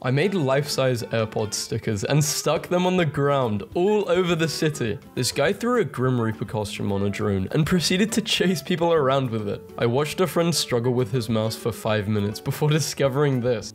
I made life-size AirPod stickers and stuck them on the ground all over the city. This guy threw a Grim Reaper costume on a drone and proceeded to chase people around with it. I watched a friend struggle with his mouse for 5 minutes before discovering this.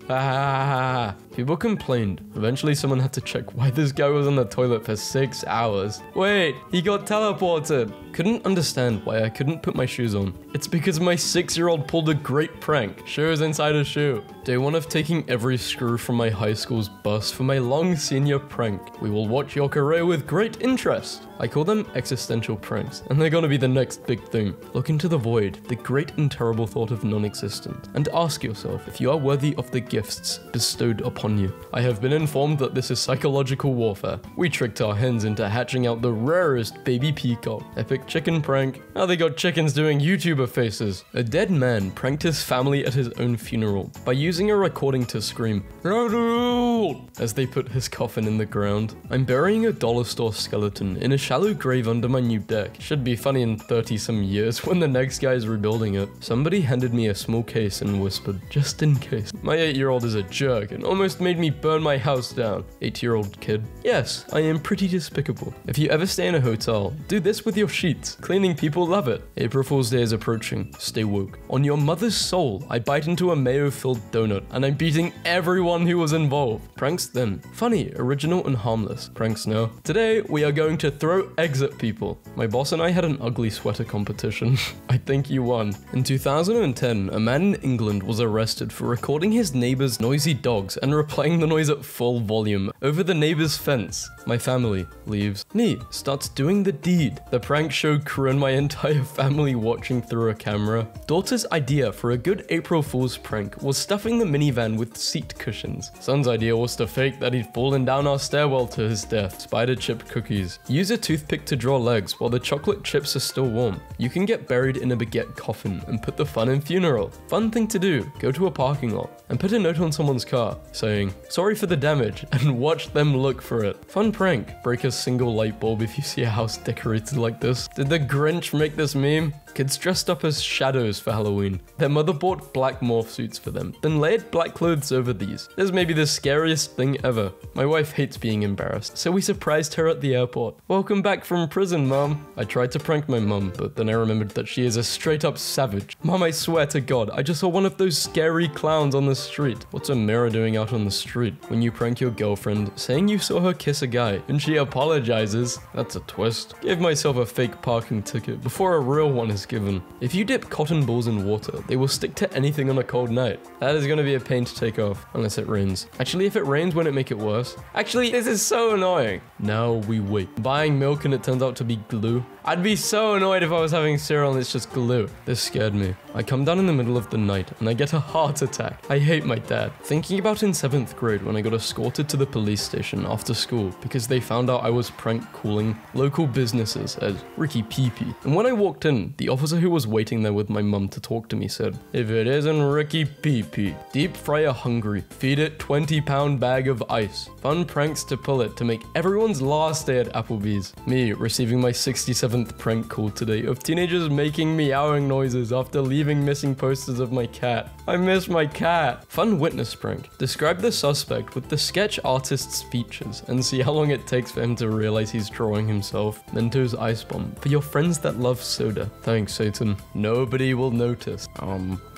People complained. Eventually someone had to check why this guy was on the toilet for 6 hours. Wait, he got teleported. Couldn't understand why I couldn't put my shoes on. It's because my 6-year-old pulled a great prank. Shoes inside a shoe. Day 1 of taking every screw from my high school's bus for my long senior prank. We will watch your career with great interest. I call them existential pranks, and they're gonna be the next big thing. Look into the void, the great and terrible thought of non-existent, and ask yourself if you are worthy of the gifts bestowed upon you. I have been informed that this is psychological warfare. We tricked our hens into hatching out the rarest baby peacock. Epic chicken prank. Now they got chickens doing YouTuber faces. A dead man pranked his family at his own funeral by using a recording to scream, "Ronald!" as they put his coffin in the ground. I'm burying a dollar store skeleton in a shallow grave under my new deck. Should be funny in 30 some years when the next guy is rebuilding it. Somebody handed me a small case and whispered, just in case. My 8-year-old is a jerk and almost made me burn my house down. 8-year-old kid. Yes, I am pretty despicable. If you ever stay in a hotel, do this with your sheets. Cleaning people love it. April Fool's Day is approaching. Stay woke. On your mother's soul, I bite into a mayo-filled donut and I'm beating everyone who was involved. Pranks then. Funny, original, and harmless. Pranks now. Today, we are going to throw eggs at people. My boss and I had an ugly sweater competition. I think you won. In 2010, a man in England was arrested for recording his neighbor's noisy dogs and replaying the noise at full volume over the neighbor's fence. My family leaves. Me starts doing the deed. The prank showed crew and my entire family watching through a camera. Daughter's idea for a good April Fool's prank was stuffing the minivan with seat cushions. Son's idea was to fake that he'd fallen down our stairwell to his death. Spider chip cookies. Use a toothpick to draw legs while the chocolate chips are still warm. You can get buried in a baguette coffin and put the fun in funeral. Fun thing to do. Go to a parking lot and put a note on someone's car saying, "Sorry for the damage," and watch them look for it. Fun prank. Break a single light bulb if you see a house decorated like this. Did the Grinch make this meme? Kids dressed up as shadows for Halloween. Their mother bought black morph suits for them, then layered black clothes over these. This may be the scariest thing ever. My wife hates being embarrassed, so we surprised her at the airport. "Welcome back from prison, Mom." I tried to prank my mum, but then I remembered that she is a straight up savage. "Mom, I swear to God, I just saw one of those scary clowns on the street." What's a mirror doing out on the street? When you prank your girlfriend, saying you saw her kiss a guy, and she apologizes. That's a twist. Gave myself a fake parking ticket before a real one is given. If you dip cotton balls in water, they will stick to anything on a cold night. That is going to be a pain to take off, unless it rains. Actually, if it rains, won't it make it worse? Actually, this is so annoying. Now we wait. Buying milk and it turns out to be glue. I'd be so annoyed if I was having cereal and it's just glue. This scared me. I come down in the middle of the night and I get a heart attack. I hate my dad. Thinking about in 7th grade when I got escorted to the police station after school because they found out I was prank calling local businesses as Ricky Peepee. And when I walked in, the officer who was waiting there with my mum to talk to me said, "If it isn't Ricky Peepee, deep fry a hungry, feed it 20-pound bag of ice. Fun pranks to pull it to make everyone's last day at Applebee's." Me receiving my 67th prank call today of teenagers making meowing noises after leaving missing posters of my cat. I miss my cat. Fun witness prank. Describe the suspect with the sketch artist's features and see how long it takes for him to realize he's drawing himself. Mentos Ice Bomb. For your friends that love soda. Thanks, Satan. Nobody will notice.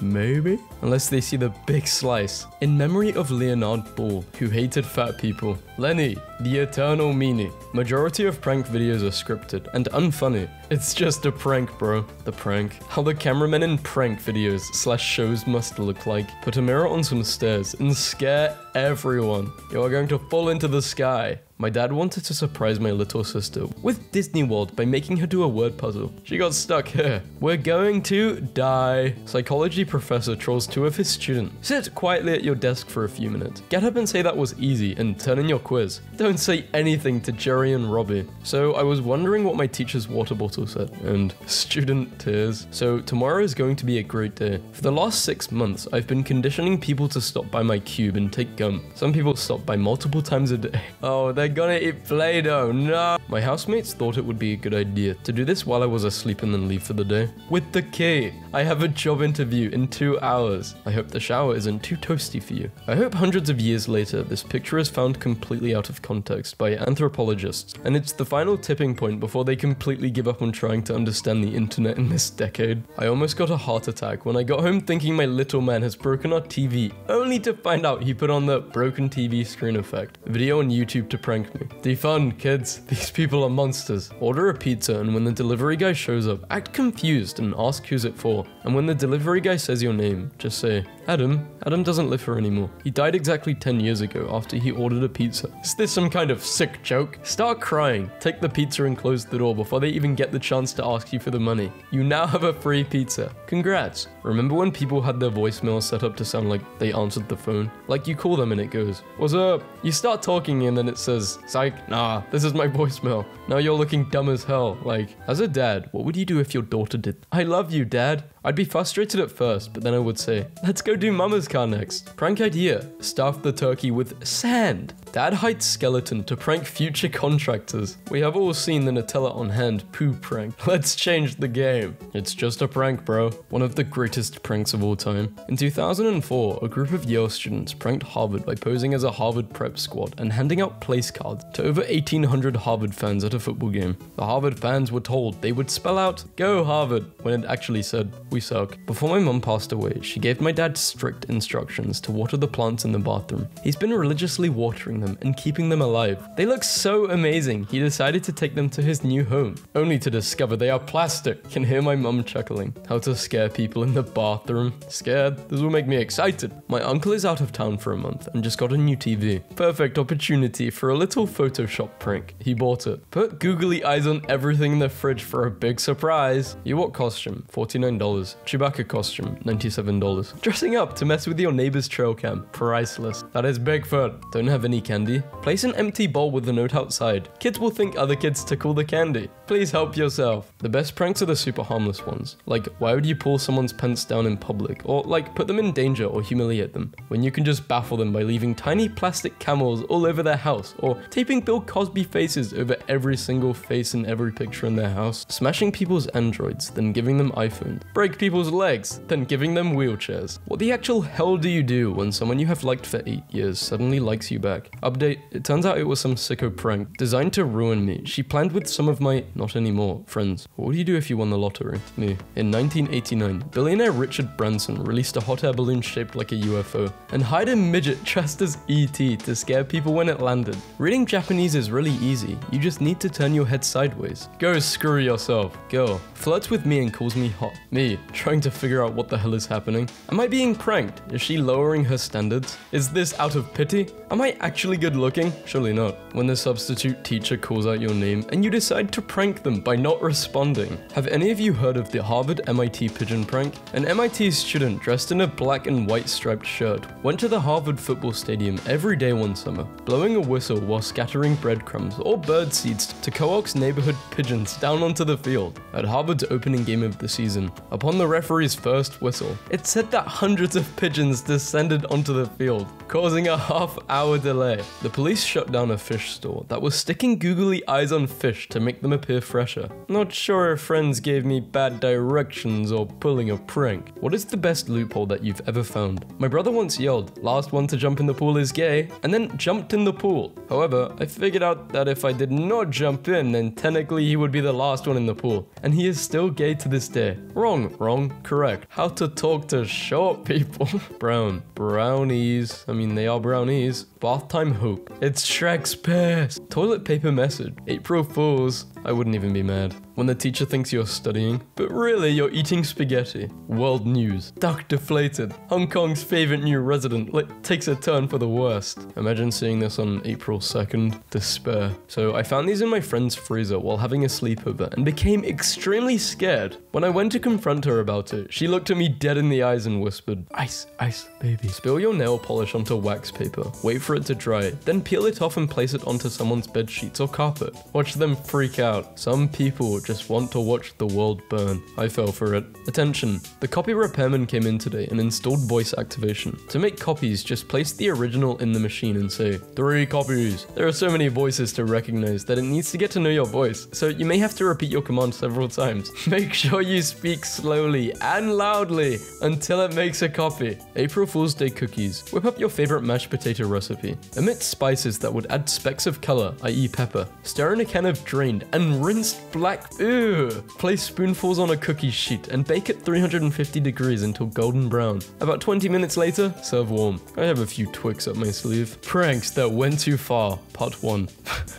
Maybe? Unless they see the big slice. In memory of Leonard Ball, who hated fat people. Lenny, the eternal meanie. Majority of prank videos are scripted and unfunny. It's just a prank, bro. The prank. How the cameramen in prank videos / shows must look like. Put a mirror on some stairs and scare everyone. You are going to fall into the sky. My dad wanted to surprise my little sister with Disney World by making her do a word puzzle. She got stuck here. We're going to die. Psychology professor trolls 2 of his students. Sit quietly at your desk for a few minutes. Get up and say that was easy and turn in your quiz. Don't say anything to Jerry and Robbie. So I was wondering what my teacher's water bottle said, and student tears. So tomorrow is going to be a great day. For the last 6 months, I've been conditioning people to stop by my cube and take gum. Some people stop by multiple times a day. Oh, they're gonna eat Play-Doh. No. My housemates thought it would be a good idea to do this while I was asleep and then leave for the day. With the key! I have a job interview in 2 hours. I hope the shower isn't too toasty for you. I hope hundreds of years later, this picture is found completely out of context by anthropologists, and it's the final tipping point before they completely give up on trying to understand the internet in this decade. I almost got a heart attack when I got home thinking my little man has broken our TV, only to find out he put on the broken TV screen effect, a video on YouTube to prank me. Defund, kids. These people are monsters. Order a pizza, and when the delivery guy shows up, act confused and ask who's it for. And when the delivery guy says your name, just say, Adam. Adam doesn't live here anymore. He died exactly 10 years ago after he ordered a pizza. Is this some kind of sick joke? Start crying. Take the pizza and close the door before they even get the chance to ask you for the money. You now have a free pizza. Congrats. Remember when people had their voicemail set up to sound like they answered the phone? Like you call them and it goes, what's up? You start talking and then it says, psych, nah, this is my voicemail. Now you're looking dumb as hell. Like, as a dad, what would you do if your daughter did? I love you, Dad. I'd be frustrated at first, but then I would say, let's go do Mama's car next. Prank idea, stuff the turkey with sand. Dad hides skeleton to prank future contractors. We have all seen the Nutella on hand poo prank. Let's change the game. It's just a prank, bro. One of the greatest pranks of all time. In 2004, a group of Yale students pranked Harvard by posing as a Harvard prep squad and handing out place cards to over 1,800 Harvard fans at a football game. The Harvard fans were told they would spell out, "Go Harvard," when it actually said, "We suck." Before my mum passed away, she gave my dad strict instructions to water the plants in the bathroom. He's been religiously watering them and keeping them alive. They look so amazing, he decided to take them to his new home, only to discover they are plastic. Can hear my mum chuckling. How to scare people in the bathroom. Scared? This will make me excited. My uncle is out of town for a month and just got a new TV. Perfect opportunity for a little Photoshop prank. He bought it. Put googly eyes on everything in the fridge for a big surprise. Ewok costume, $49. Chewbacca costume, $97. Dressing up to mess with your neighbor's trail cam, priceless. That is Bigfoot. Don't have any candy? Place an empty bowl with a note outside. Kids will think other kids tickle the candy. Please help yourself. The best pranks are the super harmless ones. Like, why would you pull someone's pants down in public? Or like, put them in danger or humiliate them, when you can just baffle them by leaving tiny plastic camels all over their house, or taping Bill Cosby faces over every single face in every picture in their house, smashing people's androids, then giving them iPhones, break people's legs, then giving them wheelchairs. What the actual hell do you do when someone you have liked for 8 years suddenly likes you back? Update, it turns out it was some sicko prank designed to ruin me. She planned with some of my, not anymore, friends. What would you do if you won the lottery? Me. In 1989, billionaire Richard Branson released a hot air balloon shaped like a UFO and hired a midget dressed as E.T. to scare people when it landed. Reading Japanese is really easy. You just need to turn your head sideways. Go screw yourself. Girl flirts with me and calls me hot. Me, trying to figure out what the hell is happening. Am I being pranked? Is she lowering her standards? Is this out of pity? Am I actually good looking? Surely not. When the substitute teacher calls out your name and you decide to prank them by not responding. Have any of you heard of the Harvard MIT pigeon prank? An MIT student dressed in a black and white striped shirt went to the Harvard football stadium every day one summer, blowing a whistle while scattering breadcrumbs or bird seeds to coax neighborhood pigeons down onto the field. At Harvard's opening game of the season, upon the referee's first whistle, it said that hundreds of pigeons descended onto the field, causing a half-hour delay. The police shut down a fish store that was sticking googly eyes on fish to make them appear fresher. Not sure if friends gave me bad directions or pulling a prank. What is the best loophole that you've ever found? My brother once yelled, "Last one to jump in the pool is gay," and then jumped in the pool. However, I figured out that if I did not jump in, then technically he would be the last one in the pool, and he is still gay to this day. Wrong, correct. How to talk to short people. Brown. Brownies. I mean, they are brownies. Bath time hope. It's Shrek's piss. Toilet paper message. April Fools. I wouldn't even be mad. When the teacher thinks you're studying, but really you're eating spaghetti. World news. Duck deflated. Hong Kong's favorite new resident takes a turn for the worst. Imagine seeing this on April 2nd. Despair. So I found these in my friend's freezer while having a sleepover and became extremely scared. When I went to confront her about it, she looked at me dead in the eyes and whispered, "Ice, ice, baby." Spill your nail polish onto wax paper. Wait for it to dry, then peel it off and place it onto someone's bed sheets or carpet. Watch them freak out. out. Some people just want to watch the world burn. I fell for it. Attention, the copy repairman came in today and installed voice activation. To make copies, just place the original in the machine and say, 3 copies. There are so many voices to recognize that it needs to get to know your voice, so you may have to repeat your command several times. Make sure you speak slowly and loudly until it makes a copy. April Fool's Day cookies. Whip up your favorite mashed potato recipe. Omit spices that would add specks of color, i.e. pepper. Stir in a can of drained and rinsed black. Ew. Place spoonfuls on a cookie sheet and bake at 350 degrees until golden brown. About 20 minutes later, serve warm. I have a few tweaks up my sleeve. Pranks that went too far, part 1.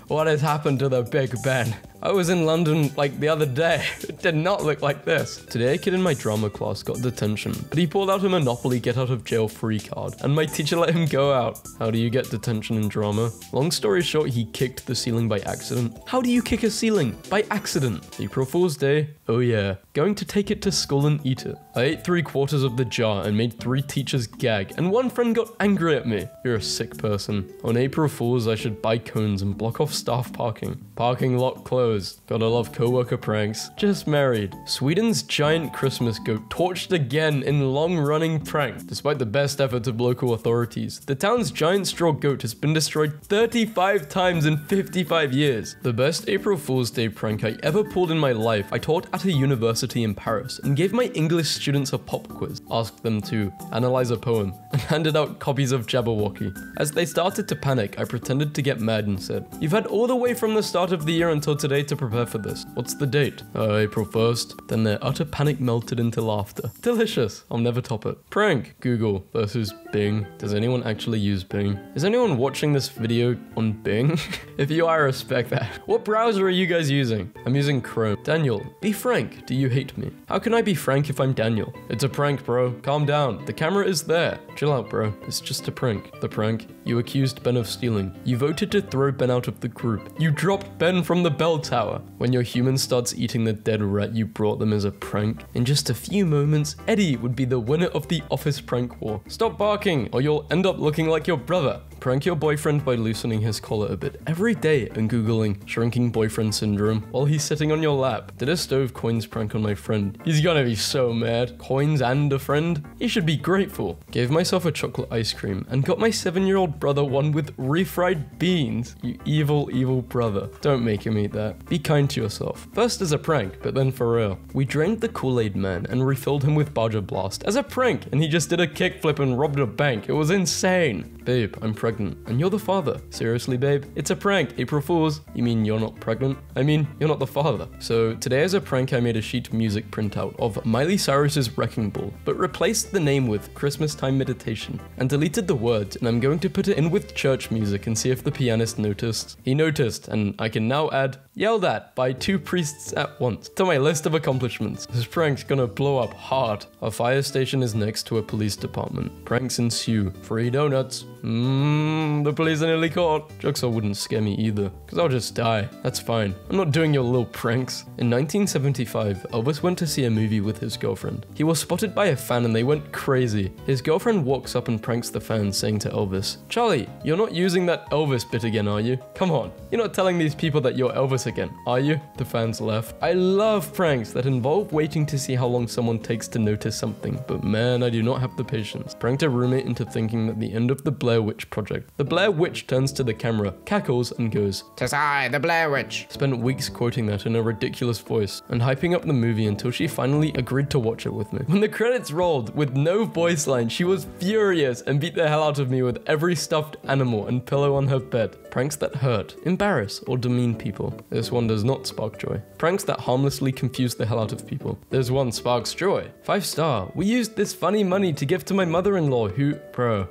What has happened to the Big Ben? I was in London like the other day. It did not look like this. Today a kid in my drama class got detention, but he pulled out a Monopoly get out of jail free card and my teacher let him go out. How do you get detention in drama? Long story short, he kicked the ceiling by accident. How do you kick a ceiling? By accident. April Fool's Day. Oh yeah. Going to take it to school and eat it. I ate 3/4 of the jar and made 3 teachers gag, and 1 friend got angry at me. You're a sick person. On April Fools, I should buy cones and block off staff parking. Parking lot closed. Gotta love coworker pranks. Just married. Sweden's giant Christmas goat torched again in long-running prank. Despite the best efforts of local authorities, the town's giant straw goat has been destroyed 35 times in 55 years. The best April Fool's Day prank I ever pulled in my life, I taught at a university in Paris and gave my English students a pop quiz. Asked them to analyze a poem and handed out copies of Jabberwocky. As they started to panic, I pretended to get mad and said, "You've had all the way from the start of the year until today to prepare for this. What's the date?" April 1st. Then their utter panic melted into laughter. Delicious. I'll never top it. Prank. Google versus Bing. Does anyone actually use Bing? Is anyone watching this video on Bing? If you are, I respect that. What browser are you guys using? I'm using Chrome. Daniel, be frank. Do you hate me? How can I be frank if I'm Daniel? It's a prank, bro. Calm down. The camera is there. Chill out, bro. It's just a prank. The prank? You accused Ben of stealing. You voted to throw Ben out of the group. You dropped Ben from the bell tower. When your human starts eating the dead rat you brought them as a prank, in just a few moments, Eddie would be the winner of the office prank war. Stop barking, or you'll end up looking like your brother. Prank your boyfriend by loosening his collar a bit every day and Googling shrinking boyfriend syndrome while he's sitting on your lap. Did a stove coins prank on my friend. He's gonna be so mad. Coins and a friend? He should be grateful. Gave myself a chocolate ice cream and got my 7-year-old brother one with refried beans. You evil, evil brother. Don't make him eat that. Be kind to yourself. First as a prank, but then for real. We drained the Kool-Aid man and refilled him with Barger Blast as a prank, and he just did a kickflip and robbed a bank. It was insane. Babe, I'm pregnant, and you're the father. Seriously, babe? It's a prank. April Fools. You mean you're not pregnant? I mean, you're not the father. So today as a prank, I made a sheet music printout of Miley Cyrus's Wrecking Ball, but replaced the name with Christmas Time Meditation, and deleted the words, and I'm going to put it in with church music and see if the pianist noticed. He noticed, and I can now add, yelled at by 2 priests at once, to my list of accomplishments. This prank's gonna blow up hard. Our fire station is next to a police department. Pranks ensue. Free donuts. The police are nearly caught. Jokes wouldn't scare me either, because I'll just die. That's fine. I'm not doing your little pranks. In 1975, Elvis went to see a movie with his girlfriend. He was spotted by a fan and they went crazy. His girlfriend walks up and pranks the fan, saying to Elvis, "Charlie, you're not using that Elvis bit again, are you? Come on. You're not telling these people that you're Elvis again, are you?" The fans laugh. I love pranks that involve waiting to see how long someone takes to notice something, but man, I do not have the patience. Pranked a roommate into thinking that the end of the Blair Witch Project. The Blair Witch turns to the camera, cackles, and goes, "'Tis I, the Blair Witch." Spent weeks quoting that in a ridiculous voice and hyping up the movie until she finally agreed to watch it with me. When the credits rolled with no voice line, she was furious and beat the hell out of me with every stuffed animal and pillow on her bed. Pranks that hurt, embarrass, or demean people. This one does not spark joy. Pranks that harmlessly confuse the hell out of people. This one sparks joy. 5-star. We used this funny money to give to my mother-in-law who... Bro.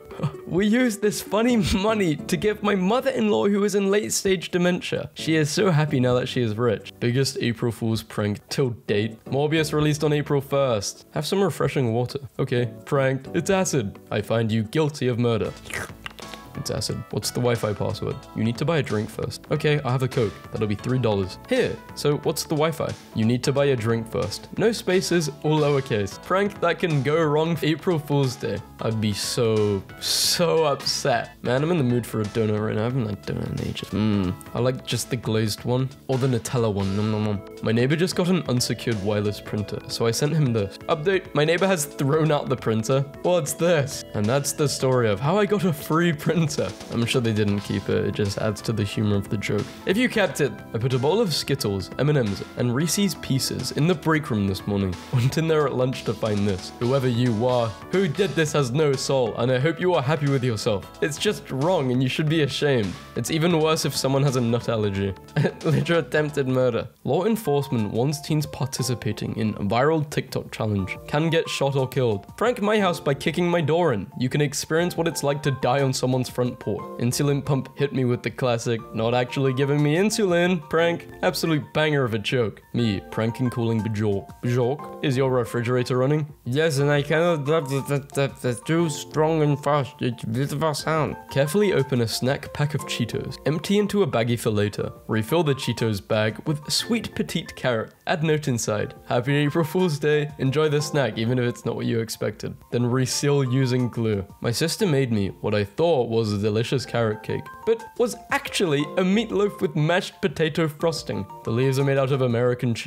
We used this funny money to give my mother-in-law who is in late-stage dementia. She is so happy now that she is rich. Biggest April Fool's prank till date. Morbius released on April 1st. Have some refreshing water. Okay. Pranked. It's acid. I find you guilty of murder. It's acid. What's the Wi-Fi password? You need to buy a drink first. Okay, I have a Coke. That'll be $3. Here. So what's the Wi-Fi? You need to buy a drink first. No spaces, all lowercase. Prank that can go wrong for April Fool's Day. I'd be so upset. Man, I'm in the mood for a donut right now. I haven't had donut in ages. I like just the glazed one or the Nutella one. Nom, nom, nom. My neighbor just got an unsecured wireless printer, so I sent him this. Update, my neighbor has thrown out the printer. What's this? And that's the story of how I got a free printer. I'm sure they didn't keep it. It just adds to the humor of the joke. If you kept it, I put a bowl of Skittles, M&Ms, and Reese's Pieces in the break room this morning. Went in there at lunch to find this. Whoever you are, who did this has no soul, and I hope you are happy with yourself. It's just wrong and you should be ashamed. It's even worse if someone has a nut allergy. Literal attempted murder. Law enforcement warns teens participating in a viral TikTok challenge can get shot or killed. Prank my house by kicking my door in. You can experience what it's like to die on someone's front porch. Insulin pump hit me with the classic, not actually giving me insulin. Prank, absolute banger of a joke. Me, pranking calling Bjork. Bjork, is your refrigerator running? Yes, and I cannot that's too strong and fast. It's a bit of a sound. Carefully open a snack pack of Cheetos. Empty into a baggie for later. Refill the Cheetos bag with sweet petite carrot. Add note inside. Happy April Fool's Day. Enjoy the snack even if it's not what you expected. Then reseal using glue. My sister made me what I thought was a delicious carrot cake, but was actually a meatloaf with mashed potato frosting. The leaves are made out of American cheese.